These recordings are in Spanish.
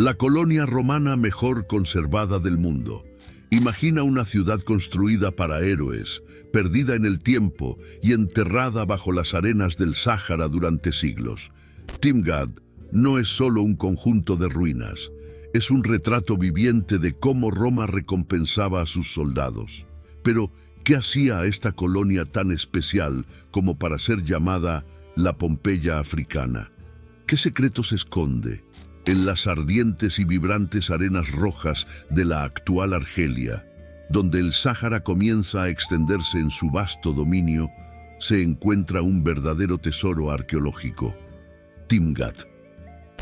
La colonia romana mejor conservada del mundo. Imagina una ciudad construida para héroes, perdida en el tiempo y enterrada bajo las arenas del Sáhara durante siglos. Timgad no es solo un conjunto de ruinas, es un retrato viviente de cómo Roma recompensaba a sus soldados. Pero, ¿qué hacía a esta colonia tan especial como para ser llamada la Pompeya africana? ¿Qué secreto se esconde en las ardientes y vibrantes arenas rojas de la actual Argelia, donde el Sáhara comienza a extenderse en su vasto dominio? Se encuentra un verdadero tesoro arqueológico: Timgad.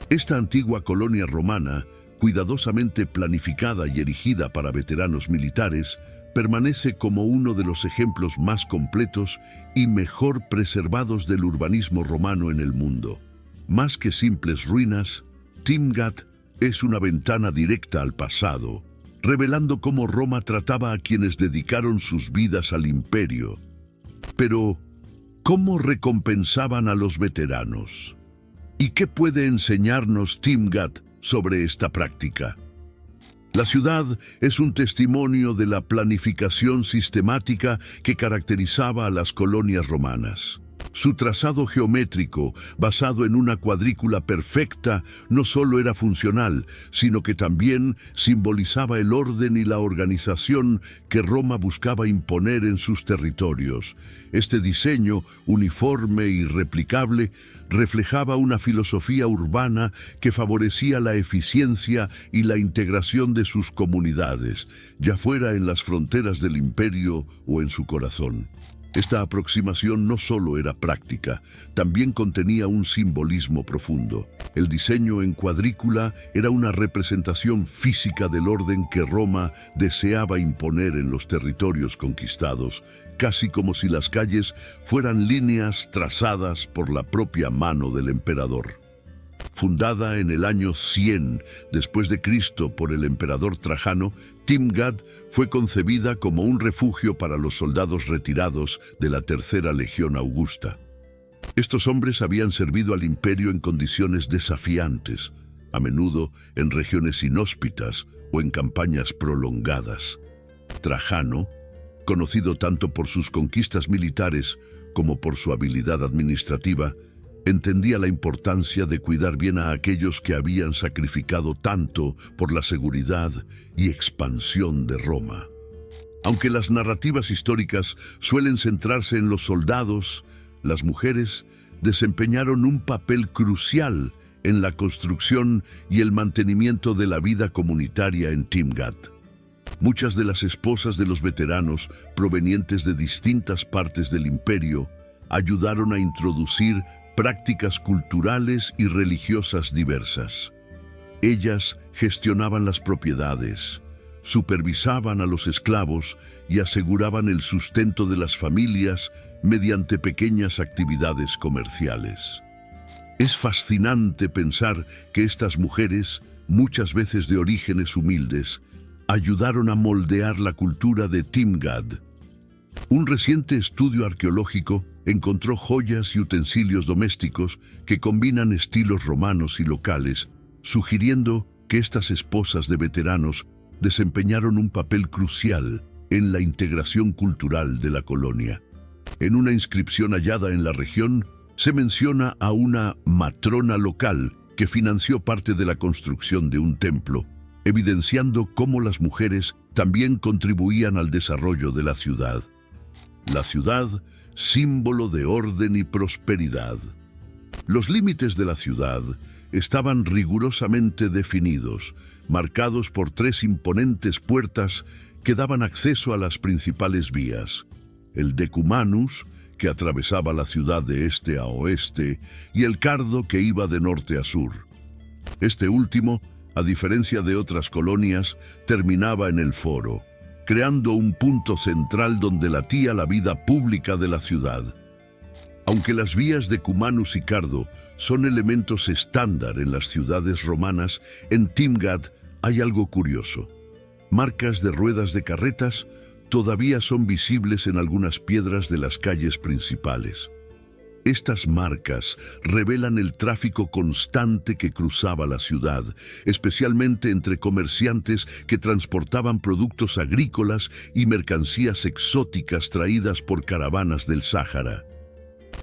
Esta antigua colonia romana, cuidadosamente planificada y erigida para veteranos militares, permanece como uno de los ejemplos más completos y mejor preservados del urbanismo romano en el mundo. Más que simples ruinas, Timgad es una ventana directa al pasado, revelando cómo Roma trataba a quienes dedicaron sus vidas al imperio. Pero, ¿cómo recompensaban a los veteranos? ¿Y qué puede enseñarnos Timgad sobre esta práctica? La ciudad es un testimonio de la planificación sistemática que caracterizaba a las colonias romanas. Su trazado geométrico, basado en una cuadrícula perfecta, no solo era funcional, sino que también simbolizaba el orden y la organización que Roma buscaba imponer en sus territorios. Este diseño, uniforme y replicable, reflejaba una filosofía urbana que favorecía la eficiencia y la integración de sus comunidades, ya fuera en las fronteras del imperio o en su corazón. Esta aproximación no solo era práctica, también contenía un simbolismo profundo. El diseño en cuadrícula era una representación física del orden que Roma deseaba imponer en los territorios conquistados, casi como si las calles fueran líneas trazadas por la propia mano del emperador. Fundada en el año 100 después de Cristo por el emperador Trajano, Timgad fue concebida como un refugio para los soldados retirados de la Tercera Legión Augusta. Estos hombres habían servido al imperio en condiciones desafiantes, a menudo en regiones inhóspitas o en campañas prolongadas. Trajano, conocido tanto por sus conquistas militares como por su habilidad administrativa, entendía la importancia de cuidar bien a aquellos que habían sacrificado tanto por la seguridad y expansión de Roma. Aunque las narrativas históricas suelen centrarse en los soldados, las mujeres desempeñaron un papel crucial en la construcción y el mantenimiento de la vida comunitaria en Timgad. Muchas de las esposas de los veteranos, provenientes de distintas partes del imperio, ayudaron a introducir prácticas culturales y religiosas diversas. Ellas gestionaban las propiedades, supervisaban a los esclavos y aseguraban el sustento de las familias mediante pequeñas actividades comerciales. Es fascinante pensar que estas mujeres, muchas veces de orígenes humildes, ayudaron a moldear la cultura de Timgad. Un reciente estudio arqueológico encontró joyas y utensilios domésticos que combinan estilos romanos y locales, sugiriendo que estas esposas de veteranos desempeñaron un papel crucial en la integración cultural de la colonia. En una inscripción hallada en la región, se menciona a una matrona local que financió parte de la construcción de un templo, evidenciando cómo las mujeres también contribuían al desarrollo de la ciudad. La ciudad, símbolo de orden y prosperidad. Los límites de la ciudad estaban rigurosamente definidos, marcados por 3 imponentes puertas que daban acceso a las principales vías: el Decumanus, que atravesaba la ciudad de este a oeste, y el Cardo, que iba de norte a sur. Este último, a diferencia de otras colonias, terminaba en el foro, creando un punto central donde latía la vida pública de la ciudad. Aunque las vías de Cumanus y Cardo son elementos estándar en las ciudades romanas, en Timgad hay algo curioso. Marcas de ruedas de carretas todavía son visibles en algunas piedras de las calles principales. Estas marcas revelan el tráfico constante que cruzaba la ciudad, especialmente entre comerciantes que transportaban productos agrícolas y mercancías exóticas traídas por caravanas del Sáhara.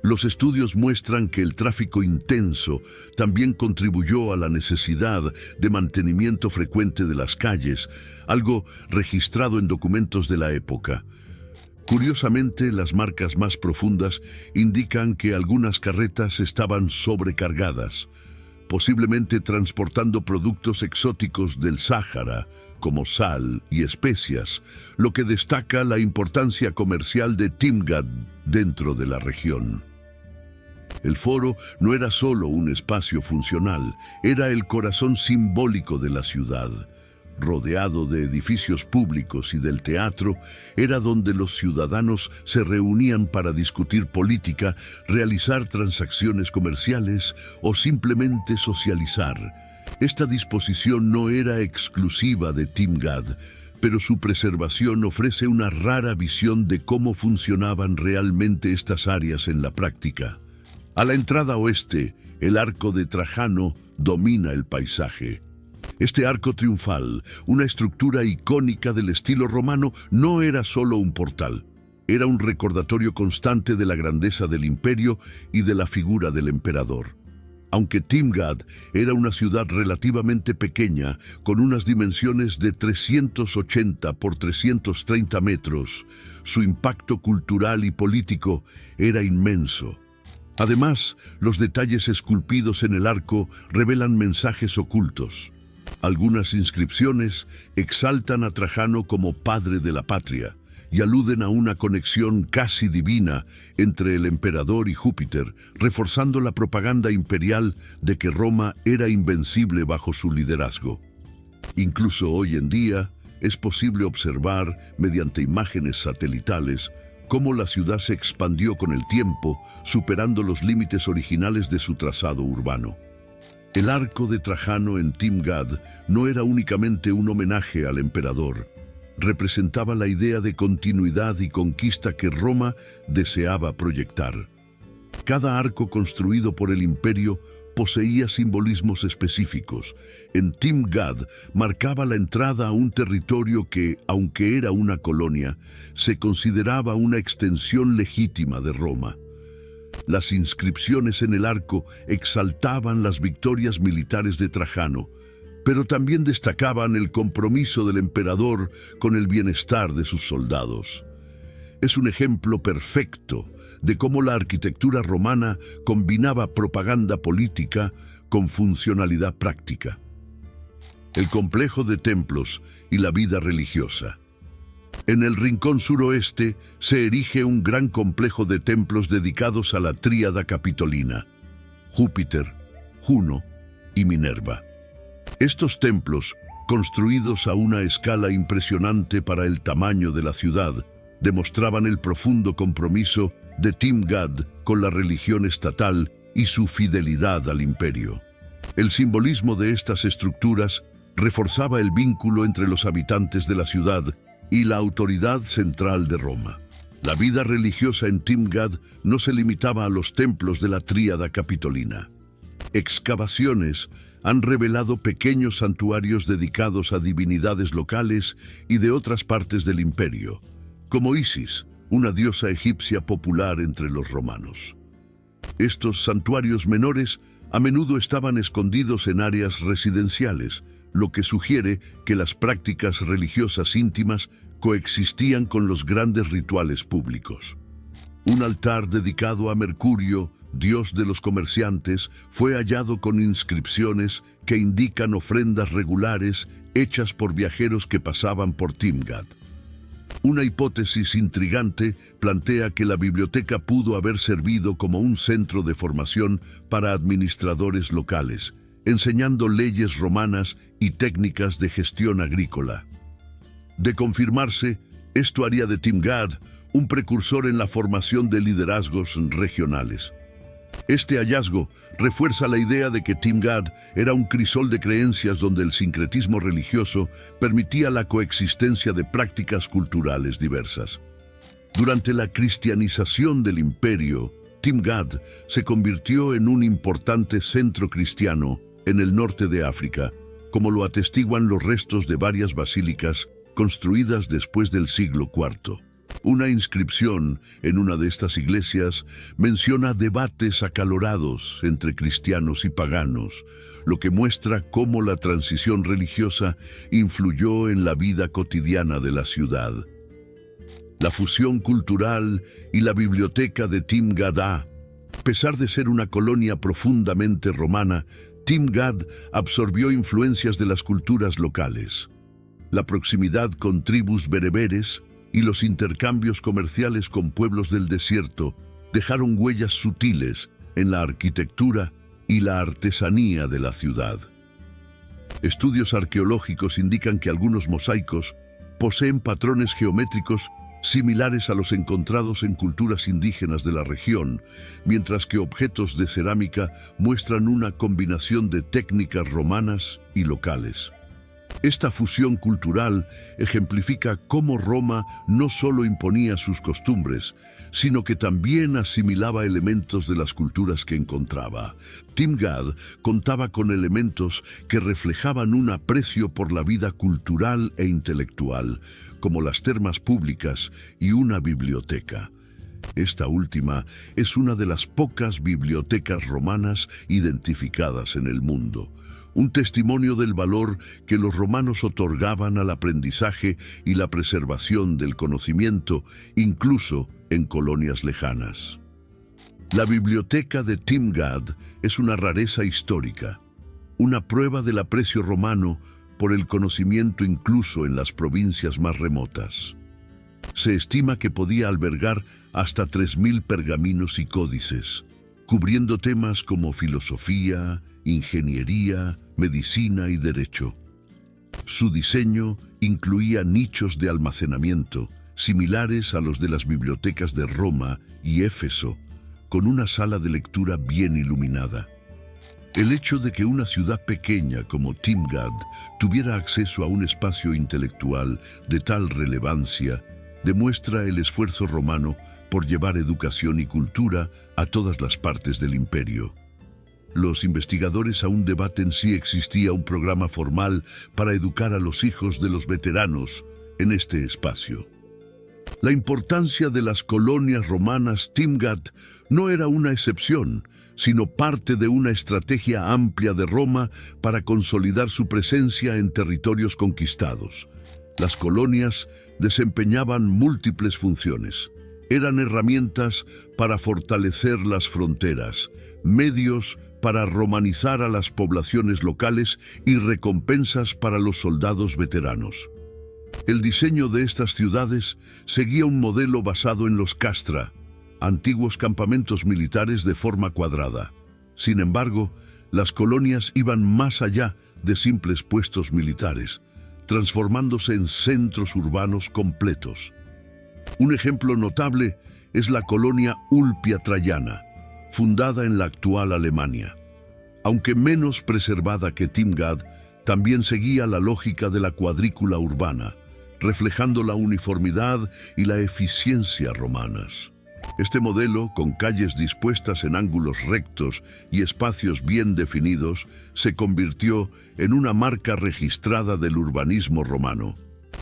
Los estudios muestran que el tráfico intenso también contribuyó a la necesidad de mantenimiento frecuente de las calles, algo registrado en documentos de la época. Curiosamente, las marcas más profundas indican que algunas carretas estaban sobrecargadas, posiblemente transportando productos exóticos del Sáhara, como sal y especias, lo que destaca la importancia comercial de Timgad dentro de la región. El foro no era solo un espacio funcional, era el corazón simbólico de la ciudad. Rodeado de edificios públicos y del teatro, era donde los ciudadanos se reunían para discutir política, realizar transacciones comerciales o simplemente socializar. Esta disposición no era exclusiva de Timgad, pero su preservación ofrece una rara visión de cómo funcionaban realmente estas áreas en la práctica. A la entrada oeste, el Arco de Trajano domina el paisaje. Este arco triunfal, una estructura icónica del estilo romano, no era solo un portal. Era un recordatorio constante de la grandeza del imperio y de la figura del emperador. Aunque Timgad era una ciudad relativamente pequeña, con unas dimensiones de 380 por 330 metros, su impacto cultural y político era inmenso. Además, los detalles esculpidos en el arco revelan mensajes ocultos. Algunas inscripciones exaltan a Trajano como padre de la patria y aluden a una conexión casi divina entre el emperador y Júpiter, reforzando la propaganda imperial de que Roma era invencible bajo su liderazgo. Incluso hoy en día es posible observar, mediante imágenes satelitales, cómo la ciudad se expandió con el tiempo, superando los límites originales de su trazado urbano. El arco de Trajano en Timgad no era únicamente un homenaje al emperador. Representaba la idea de continuidad y conquista que Roma deseaba proyectar. Cada arco construido por el imperio poseía simbolismos específicos. En Timgad marcaba la entrada a un territorio que, aunque era una colonia, se consideraba una extensión legítima de Roma. Las inscripciones en el arco exaltaban las victorias militares de Trajano, pero también destacaban el compromiso del emperador con el bienestar de sus soldados. Es un ejemplo perfecto de cómo la arquitectura romana combinaba propaganda política con funcionalidad práctica. El complejo de templos y la vida religiosa. En el rincón suroeste se erige un gran complejo de templos dedicados a la tríada capitolina: Júpiter, Juno y Minerva. Estos templos, construidos a una escala impresionante para el tamaño de la ciudad, demostraban el profundo compromiso de Timgad con la religión estatal y su fidelidad al imperio. El simbolismo de estas estructuras reforzaba el vínculo entre los habitantes de la ciudad y la autoridad central de Roma. La vida religiosa en Timgad no se limitaba a los templos de la tríada capitolina. Excavaciones han revelado pequeños santuarios dedicados a divinidades locales y de otras partes del imperio, como Isis, una diosa egipcia popular entre los romanos. Estos santuarios menores a menudo estaban escondidos en áreas residenciales, lo que sugiere que las prácticas religiosas íntimas coexistían con los grandes rituales públicos. Un altar dedicado a Mercurio, dios de los comerciantes, fue hallado con inscripciones que indican ofrendas regulares hechas por viajeros que pasaban por Timgad. Una hipótesis intrigante plantea que la biblioteca pudo haber servido como un centro de formación para administradores locales, enseñando leyes romanas y técnicas de gestión agrícola. De confirmarse, esto haría de Timgad un precursor en la formación de liderazgos regionales. Este hallazgo refuerza la idea de que Timgad era un crisol de creencias donde el sincretismo religioso permitía la coexistencia de prácticas culturales diversas. Durante la cristianización del imperio, Timgad se convirtió en un importante centro cristiano en el norte de África, como lo atestiguan los restos de varias basílicas construidas después del siglo IV. Una inscripción en una de estas iglesias menciona debates acalorados entre cristianos y paganos, lo que muestra cómo la transición religiosa influyó en la vida cotidiana de la ciudad. La fusión cultural y la biblioteca de Timgad. A pesar de ser una colonia profundamente romana, Timgad absorbió influencias de las culturas locales. La proximidad con tribus bereberes y los intercambios comerciales con pueblos del desierto dejaron huellas sutiles en la arquitectura y la artesanía de la ciudad. Estudios arqueológicos indican que algunos mosaicos poseen patrones geométricos similares a los encontrados en culturas indígenas de la región, mientras que objetos de cerámica muestran una combinación de técnicas romanas y locales. Esta fusión cultural ejemplifica cómo Roma no solo imponía sus costumbres, sino que también asimilaba elementos de las culturas que encontraba. Timgad contaba con elementos que reflejaban un aprecio por la vida cultural e intelectual, como las termas públicas y una biblioteca. Esta última es una de las pocas bibliotecas romanas identificadas en el mundo, un testimonio del valor que los romanos otorgaban al aprendizaje y la preservación del conocimiento, incluso en colonias lejanas. La biblioteca de Timgad es una rareza histórica, una prueba del aprecio romano por el conocimiento incluso en las provincias más remotas. Se estima que podía albergar hasta 3.000 pergaminos y códices, cubriendo temas como filosofía, ingeniería, medicina y derecho. Su diseño incluía nichos de almacenamiento similares a los de las bibliotecas de Roma y Éfeso, con una sala de lectura bien iluminada. El hecho de que una ciudad pequeña como Timgad tuviera acceso a un espacio intelectual de tal relevancia demuestra el esfuerzo romano por llevar educación y cultura a todas las partes del imperio. Los investigadores aún debaten si existía un programa formal para educar a los hijos de los veteranos en este espacio. La importancia de las colonias romanas Timgad no era una excepción, sino parte de una estrategia amplia de Roma para consolidar su presencia en territorios conquistados. Las colonias desempeñaban múltiples funciones. Eran herramientas para fortalecer las fronteras, medios para romanizar a las poblaciones locales y recompensas para los soldados veteranos. El diseño de estas ciudades seguía un modelo basado en los castra, antiguos campamentos militares de forma cuadrada. Sin embargo, las colonias iban más allá de simples puestos militares, transformándose en centros urbanos completos. Un ejemplo notable es la colonia Ulpia Traiana, fundada en la actual Alemania. Aunque menos preservada que Timgad, también seguía la lógica de la cuadrícula urbana, reflejando la uniformidad y la eficiencia romanas. Este modelo, con calles dispuestas en ángulos rectos y espacios bien definidos, se convirtió en una marca registrada del urbanismo romano.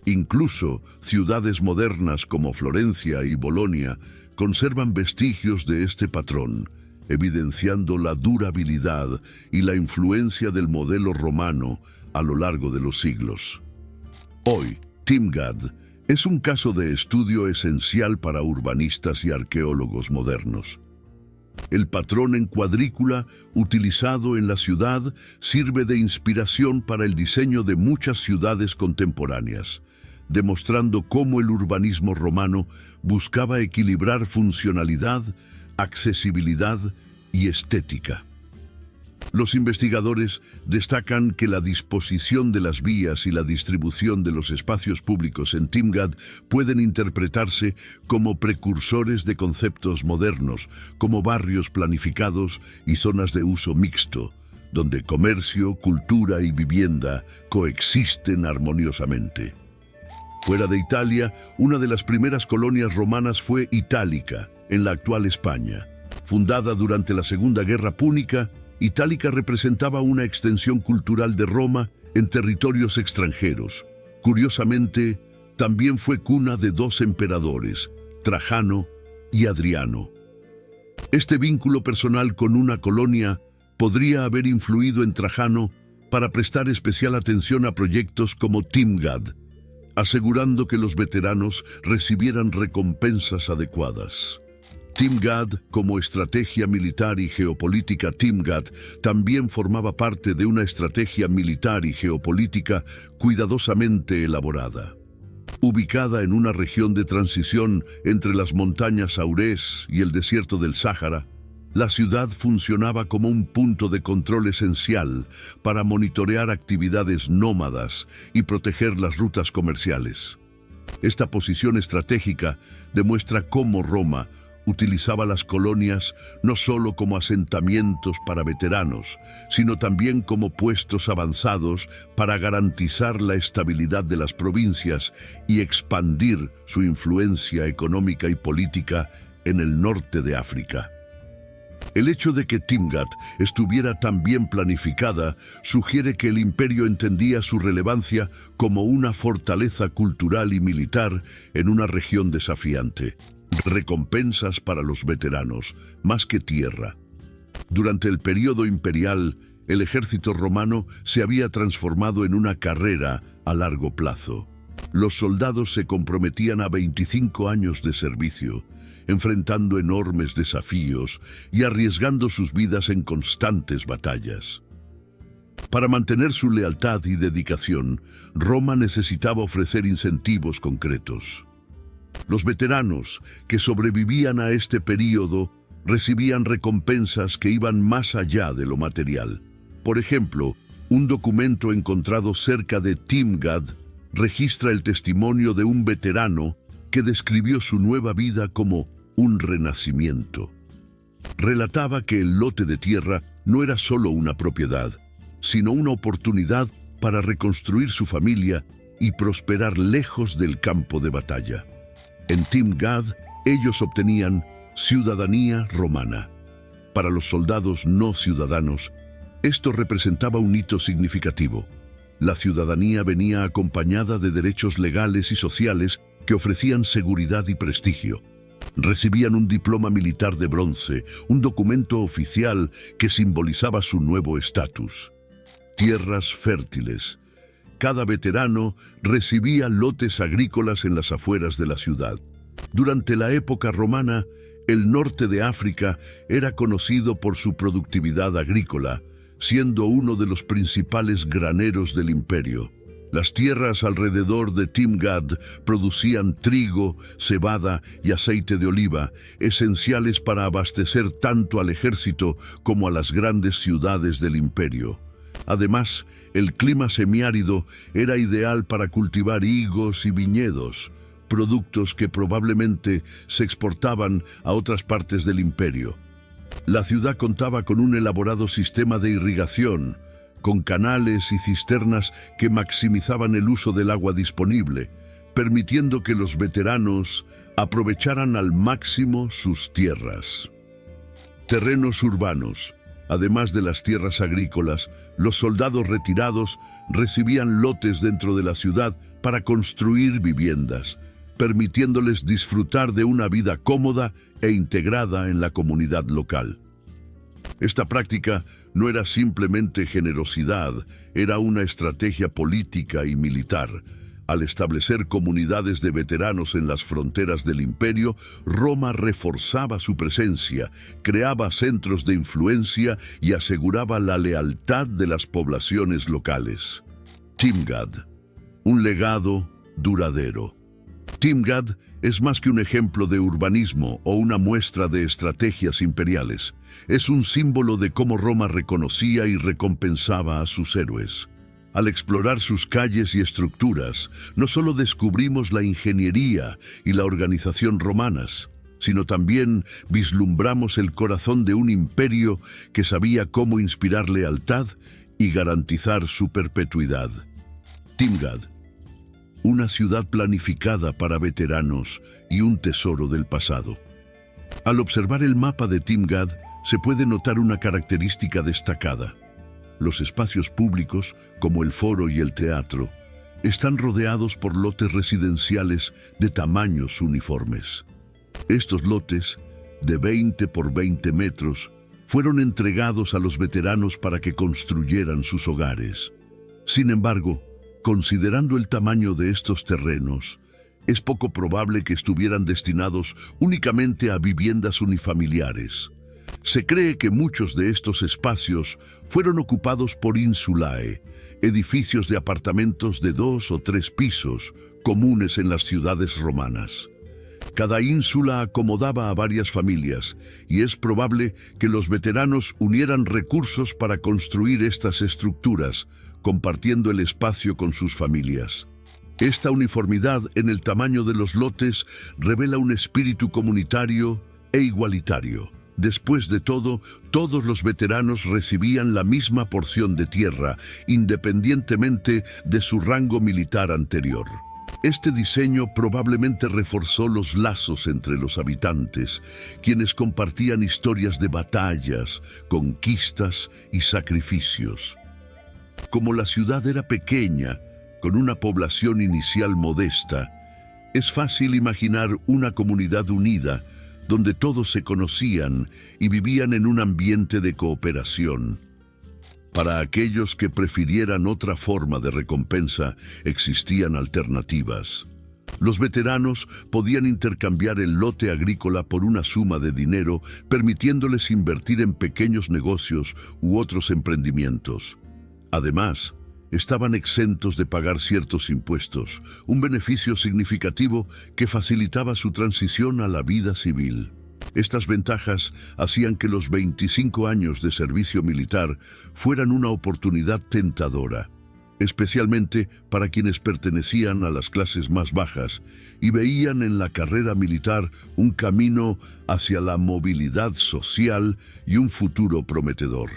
Incluso ciudades modernas como Florencia y Bolonia conservan vestigios de este patrón, evidenciando la durabilidad y la influencia del modelo romano a lo largo de los siglos. Hoy, Timgad es un caso de estudio esencial para urbanistas y arqueólogos modernos. El patrón en cuadrícula utilizado en la ciudad sirve de inspiración para el diseño de muchas ciudades contemporáneas, demostrando cómo el urbanismo romano buscaba equilibrar funcionalidad, accesibilidad y estética. Los investigadores destacan que la disposición de las vías y la distribución de los espacios públicos en Timgad pueden interpretarse como precursores de conceptos modernos, como barrios planificados y zonas de uso mixto, donde comercio, cultura y vivienda coexisten armoniosamente. Fuera de Italia, una de las primeras colonias romanas fue Itálica, en la actual España. Fundada durante la Segunda Guerra Púnica, Itálica representaba una extensión cultural de Roma en territorios extranjeros. Curiosamente, también fue cuna de dos emperadores, Trajano y Adriano. Este vínculo personal con una colonia podría haber influido en Trajano para prestar especial atención a proyectos como Timgad, asegurando que los veteranos recibieran recompensas adecuadas. Timgad, como estrategia militar y geopolítica, Timgad también formaba parte de una estrategia militar y geopolítica cuidadosamente elaborada. Ubicada en una región de transición entre las montañas Aurés y el desierto del Sáhara, la ciudad funcionaba como un punto de control esencial para monitorear actividades nómadas y proteger las rutas comerciales. Esta posición estratégica demuestra cómo Roma utilizaba las colonias no solo como asentamientos para veteranos, sino también como puestos avanzados para garantizar la estabilidad de las provincias y expandir su influencia económica y política en el norte de África. El hecho de que Timgad estuviera tan bien planificada sugiere que el imperio entendía su relevancia como una fortaleza cultural y militar en una región desafiante. Recompensas para los veteranos, más que tierra. Durante el período imperial, el ejército romano se había transformado en una carrera a largo plazo. Los soldados se comprometían a 25 años de servicio, enfrentando enormes desafíos y arriesgando sus vidas en constantes batallas. Para mantener su lealtad y dedicación, Roma necesitaba ofrecer incentivos concretos. Los veteranos que sobrevivían a este período recibían recompensas que iban más allá de lo material. Por ejemplo, un documento encontrado cerca de Timgad registra el testimonio de un veterano que describió su nueva vida como un renacimiento. Relataba que el lote de tierra no era solo una propiedad, sino una oportunidad para reconstruir su familia y prosperar lejos del campo de batalla. En Timgad, ellos obtenían ciudadanía romana. Para los soldados no ciudadanos, esto representaba un hito significativo. La ciudadanía venía acompañada de derechos legales y sociales que ofrecían seguridad y prestigio. Recibían un diploma militar de bronce, un documento oficial que simbolizaba su nuevo estatus. Tierras fértiles. Cada veterano recibía lotes agrícolas en las afueras de la ciudad. Durante la época romana, el norte de África era conocido por su productividad agrícola, siendo uno de los principales graneros del imperio. Las tierras alrededor de Timgad producían trigo, cebada y aceite de oliva, esenciales para abastecer tanto al ejército como a las grandes ciudades del imperio. Además, el clima semiárido era ideal para cultivar higos y viñedos, productos que probablemente se exportaban a otras partes del imperio. La ciudad contaba con un elaborado sistema de irrigación, con canales y cisternas que maximizaban el uso del agua disponible, permitiendo que los veteranos aprovecharan al máximo sus tierras. Terrenos urbanos. Además de las tierras agrícolas, los soldados retirados recibían lotes dentro de la ciudad para construir viviendas, permitiéndoles disfrutar de una vida cómoda e integrada en la comunidad local. Esta práctica no era simplemente generosidad, era una estrategia política y militar. Al establecer comunidades de veteranos en las fronteras del imperio, Roma reforzaba su presencia, creaba centros de influencia y aseguraba la lealtad de las poblaciones locales. Timgad, un legado duradero. Timgad es más que un ejemplo de urbanismo o una muestra de estrategias imperiales. Es un símbolo de cómo Roma reconocía y recompensaba a sus héroes. Al explorar sus calles y estructuras, no solo descubrimos la ingeniería y la organización romanas, sino también vislumbramos el corazón de un imperio que sabía cómo inspirar lealtad y garantizar su perpetuidad. Timgad, una ciudad planificada para veteranos y un tesoro del pasado. Al observar el mapa de Timgad, se puede notar una característica destacada. Los espacios públicos, como el foro y el teatro, están rodeados por lotes residenciales de tamaños uniformes. Estos lotes, de 20 por 20 metros, fueron entregados a los veteranos para que construyeran sus hogares. Sin embargo, considerando el tamaño de estos terrenos, es poco probable que estuvieran destinados únicamente a viviendas unifamiliares. Se cree que muchos de estos espacios fueron ocupados por insulae, edificios de apartamentos de 2 o 3 pisos, comunes en las ciudades romanas. Cada ínsula acomodaba a varias familias, y es probable que los veteranos unieran recursos para construir estas estructuras, compartiendo el espacio con sus familias. Esta uniformidad en el tamaño de los lotes revela un espíritu comunitario e igualitario. Después de todo, todos los veteranos recibían la misma porción de tierra, independientemente de su rango militar anterior. Este diseño probablemente reforzó los lazos entre los habitantes, quienes compartían historias de batallas, conquistas y sacrificios. Como la ciudad era pequeña, con una población inicial modesta, es fácil imaginar una comunidad unida, donde todos se conocían y vivían en un ambiente de cooperación. Para aquellos que prefirieran otra forma de recompensa, existían alternativas. Los veteranos podían intercambiar el lote agrícola por una suma de dinero, permitiéndoles invertir en pequeños negocios u otros emprendimientos. Además, estaban exentos de pagar ciertos impuestos, un beneficio significativo que facilitaba su transición a la vida civil. Estas ventajas hacían que los 25 años de servicio militar fueran una oportunidad tentadora, especialmente para quienes pertenecían a las clases más bajas y veían en la carrera militar un camino hacia la movilidad social y un futuro prometedor.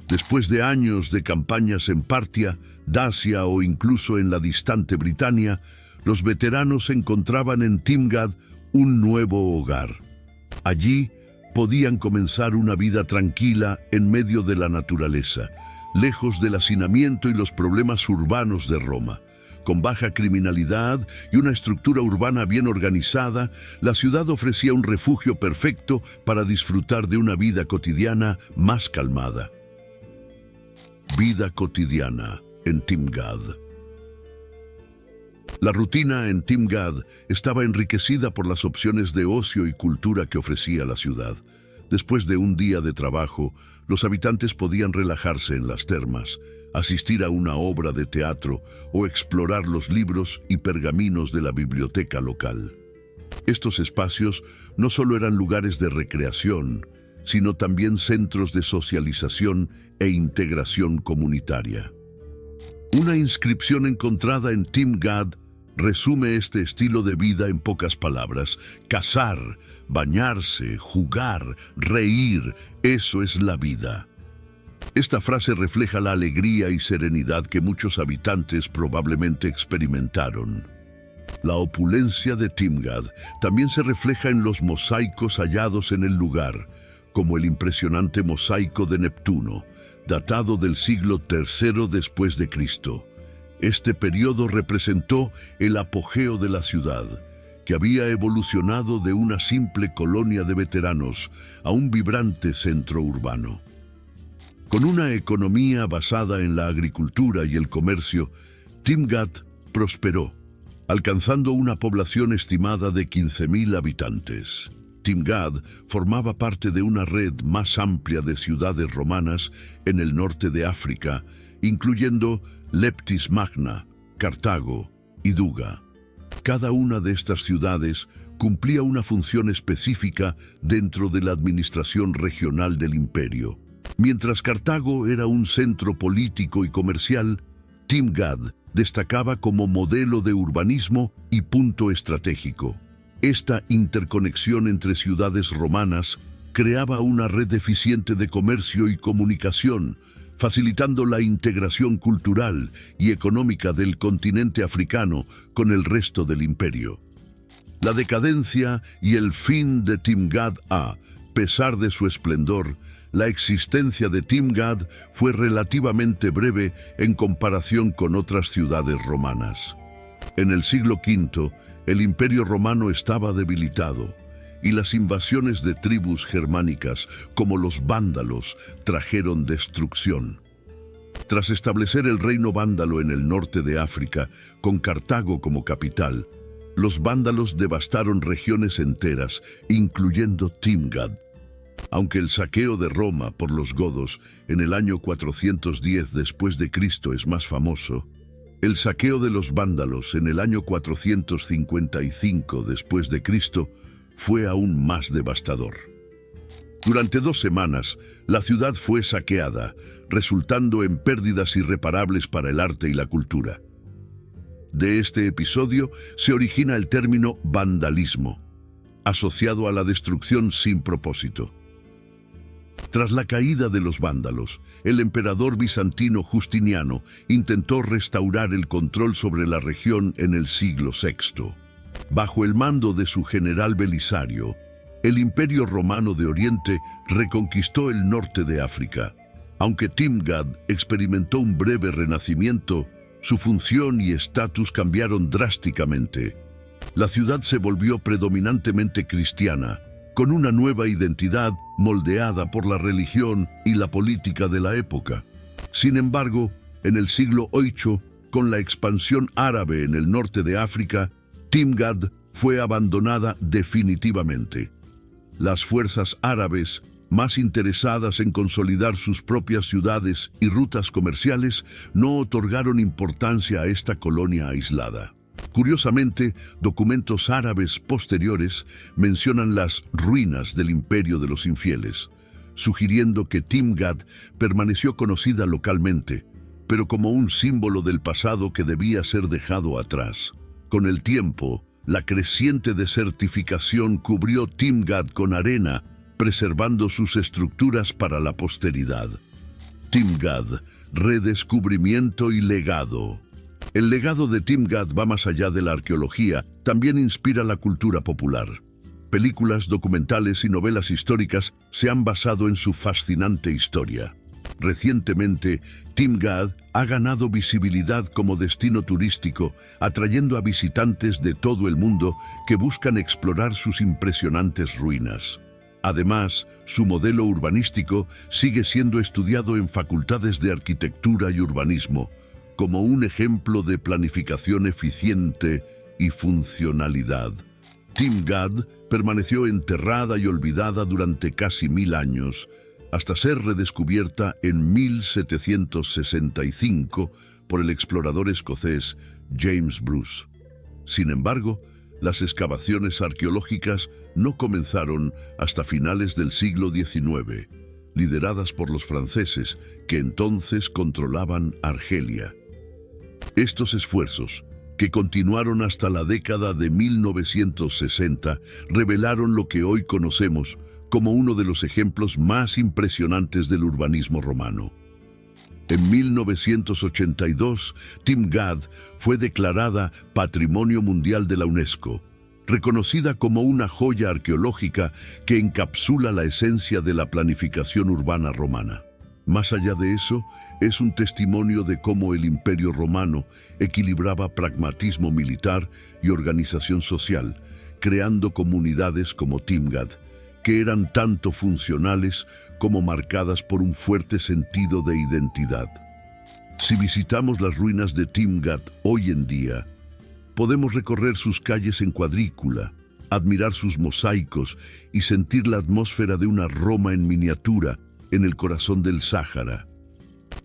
Después de años de campañas en Partia, Dacia o incluso en la distante Britania, los veteranos encontraban en Timgad un nuevo hogar. Allí podían comenzar una vida tranquila en medio de la naturaleza, lejos del hacinamiento y los problemas urbanos de Roma. Con baja criminalidad y una estructura urbana bien organizada, la ciudad ofrecía un refugio perfecto para disfrutar de una vida cotidiana más calmada. Vida cotidiana en Timgad. La rutina en Timgad estaba enriquecida por las opciones de ocio y cultura que ofrecía la ciudad. Después de un día de trabajo, los habitantes podían relajarse en las termas, asistir a una obra de teatro o explorar los libros y pergaminos de la biblioteca local. Estos espacios no solo eran lugares de recreación, sino también centros de socialización e integración comunitaria. Una inscripción encontrada en Timgad resume este estilo de vida en pocas palabras: cazar, bañarse, jugar, reír, eso es la vida. Esta frase refleja la alegría y serenidad que muchos habitantes probablemente experimentaron. La opulencia de Timgad también se refleja en los mosaicos hallados en el lugar, como el impresionante mosaico de Neptuno, datado del siglo III después de Cristo. Este periodo representó el apogeo de la ciudad, que había evolucionado de una simple colonia de veteranos a un vibrante centro urbano. Con una economía basada en la agricultura y el comercio, Timgad prosperó, alcanzando una población estimada de 15.000 habitantes. Timgad formaba parte de una red más amplia de ciudades romanas en el norte de África, incluyendo Leptis Magna, Cartago y Duga. Cada una de estas ciudades cumplía una función específica dentro de la administración regional del imperio. Mientras Cartago era un centro político y comercial, Timgad destacaba como modelo de urbanismo y punto estratégico. Esta interconexión entre ciudades romanas creaba una red eficiente de comercio y comunicación, facilitando la integración cultural y económica del continente africano con el resto del imperio. La decadencia y el fin de Timgad. A pesar de su esplendor, la existencia de Timgad fue relativamente breve en comparación con otras ciudades romanas. En el siglo V, el Imperio Romano estaba debilitado y las invasiones de tribus germánicas, como los vándalos, trajeron destrucción. Tras establecer el reino vándalo en el norte de África, con Cartago como capital, los vándalos devastaron regiones enteras, incluyendo Timgad. Aunque el saqueo de Roma por los godos en el año 410 después de Cristo es más famoso, el saqueo de los vándalos en el año 455 después de Cristo fue aún más devastador. Durante 2 semanas, la ciudad fue saqueada, resultando en pérdidas irreparables para el arte y la cultura. De este episodio se origina el término vandalismo, asociado a la destrucción sin propósito. Tras la caída de los vándalos, el emperador bizantino Justiniano intentó restaurar el control sobre la región en el siglo VI. Bajo el mando de su general Belisario, el Imperio Romano de Oriente reconquistó el norte de África. Aunque Timgad experimentó un breve renacimiento, su función y estatus cambiaron drásticamente. La ciudad se volvió predominantemente cristiana, con una nueva identidad moldeada por la religión y la política de la época. Sin embargo, en el siglo VIII, con la expansión árabe en el norte de África, Timgad fue abandonada definitivamente. Las fuerzas árabes, más interesadas en consolidar sus propias ciudades y rutas comerciales, no otorgaron importancia a esta colonia aislada. Curiosamente, documentos árabes posteriores mencionan las ruinas del Imperio de los Infieles, sugiriendo que Timgad permaneció conocida localmente, pero como un símbolo del pasado que debía ser dejado atrás. Con el tiempo, la creciente desertificación cubrió Timgad con arena, preservando sus estructuras para la posteridad. Timgad, redescubrimiento y legado. El legado de Timgad va más allá de la arqueología, también inspira la cultura popular. Películas, documentales y novelas históricas se han basado en su fascinante historia. Recientemente, Timgad ha ganado visibilidad como destino turístico, atrayendo a visitantes de todo el mundo que buscan explorar sus impresionantes ruinas. Además, su modelo urbanístico sigue siendo estudiado en facultades de arquitectura y urbanismo, como un ejemplo de planificación eficiente y funcionalidad. Timgad permaneció enterrada y olvidada durante casi 1000 años, hasta ser redescubierta en 1765 por el explorador escocés James Bruce. Sin embargo, las excavaciones arqueológicas no comenzaron hasta finales del siglo XIX, lideradas por los franceses, que entonces controlaban Argelia. Estos esfuerzos, que continuaron hasta la década de 1960, revelaron lo que hoy conocemos como uno de los ejemplos más impresionantes del urbanismo romano. En 1982, Timgad fue declarada Patrimonio Mundial de la UNESCO, reconocida como una joya arqueológica que encapsula la esencia de la planificación urbana romana. Más allá de eso, es un testimonio de cómo el Imperio Romano equilibraba pragmatismo militar y organización social, creando comunidades como Timgad, que eran tanto funcionales como marcadas por un fuerte sentido de identidad. Si visitamos las ruinas de Timgad hoy en día, podemos recorrer sus calles en cuadrícula, admirar sus mosaicos y sentir la atmósfera de una Roma en miniatura en el corazón del Sáhara.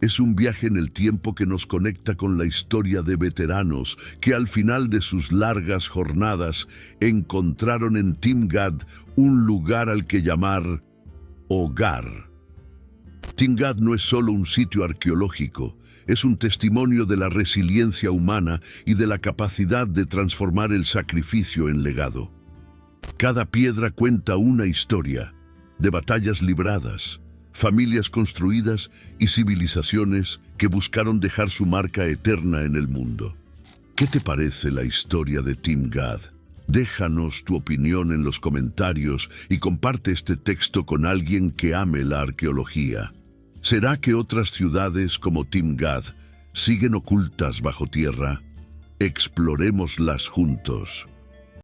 Es un viaje en el tiempo que nos conecta con la historia de veteranos que al final de sus largas jornadas encontraron en Timgad un lugar al que llamar hogar. Timgad no es solo un sitio arqueológico, es un testimonio de la resiliencia humana y de la capacidad de transformar el sacrificio en legado. Cada piedra cuenta una historia de batallas libradas, familias construidas y civilizaciones que buscaron dejar su marca eterna en el mundo. ¿Qué te parece la historia de Timgad? Déjanos tu opinión en los comentarios y comparte este texto con alguien que ame la arqueología. ¿Será que otras ciudades como Timgad siguen ocultas bajo tierra? Explorémoslas juntos.